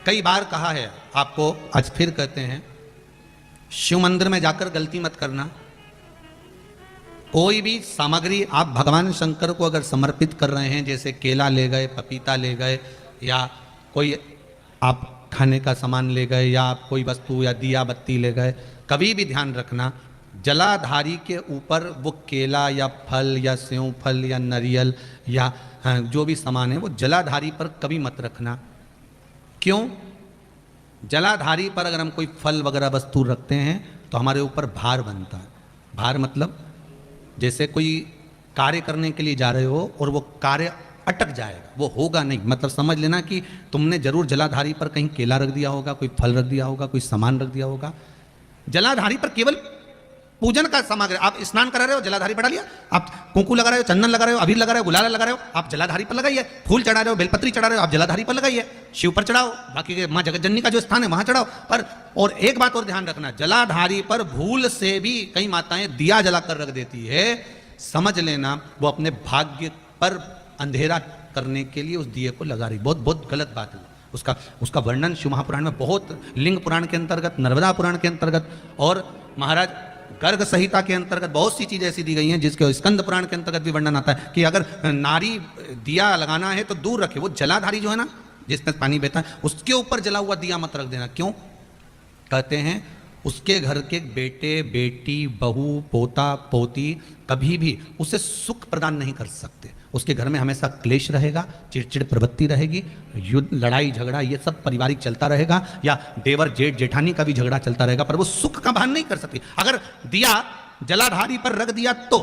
कई बार कहा है आपको, आज फिर कहते हैं, शिव मंदिर में जाकर गलती मत करना। कोई भी सामग्री आप भगवान शंकर को अगर समर्पित कर रहे हैं, जैसे केला ले गए, पपीता ले गए, या कोई आप खाने का सामान ले गए, या आप कोई वस्तु या दिया बत्ती ले गए, कभी भी ध्यान रखना जलाधारी के ऊपर वो केला या फल या सेव फल या नारियल या जो भी सामान है वो जलाधारी पर कभी मत रखना। क्यों? जलाधारी पर अगर हम कोई फल वगैरह वस्तु रखते हैं तो हमारे ऊपर भार बनता है। भार मतलब जैसे कोई कार्य करने के लिए जा रहे हो और वो कार्य अटक जाएगा, वो होगा नहीं। मतलब समझ लेना कि तुमने जरूर जलाधारी पर कहीं केला रख दिया होगा, कोई फल रख दिया होगा, कोई सामान रख दिया होगा। जलाधारी पर केवल पूजन का सामग्री, आप स्नान करा रहे हो जलाधारी पर डालिए, आप कुंकू लगा रहे हो, चंदन लगा रहे हो, अबीर लगा रहे हो, गुलाल लगा रहे हो, आप जलाधारी पर लगाइए। फूल चढ़ा रहे हो, बेलपत्री चढ़ा रहे हो, आप जलाधारी पर लगाइए। शिव पर चढ़ाओ, बाकी के माँ जगतजननी का जो स्थान है वहां चढ़ाओ। पर और एक बात और ध्यान रखना, जलाधारी पर भूल से भी कई माताएं दिया जलाकर रख देती है, समझ लेना वो अपने भाग्य पर अंधेरा करने के लिए उस दिए को लगा रही। बहुत बहुत गलत बात है। उसका वर्णन शिव महापुराण में बहुत, लिंग पुराण के अंतर्गत, नर्मदा पुराण के अंतर्गत और महाराज गर्ग संहिता के अंतर्गत बहुत सी चीजें ऐसी दी गई हैं, जिसके स्कंद पुराण के अंतर्गत भी वर्णन आता है कि अगर नारी दिया लगाना है तो दूर रखे। वो जलाधारी जो है ना, जिसमें पानी बहता है, उसके ऊपर जला हुआ दिया मत रख देना। क्यों? कहते हैं उसके घर के बेटे बेटी बहू पोता पोती कभी भी उसे सुख प्रदान नहीं कर सकते। उसके घर में हमेशा क्लेश रहेगा, चिड़चिड़ प्रवृत्ति रहेगी, युद्ध लड़ाई झगड़ा ये सब पारिवारिक चलता रहेगा, या देवर जेठ जेठानी का भी झगड़ा चलता रहेगा, पर वो सुख का भान नहीं कर सकती। अगर दिया जलाधारी पर रख दिया तो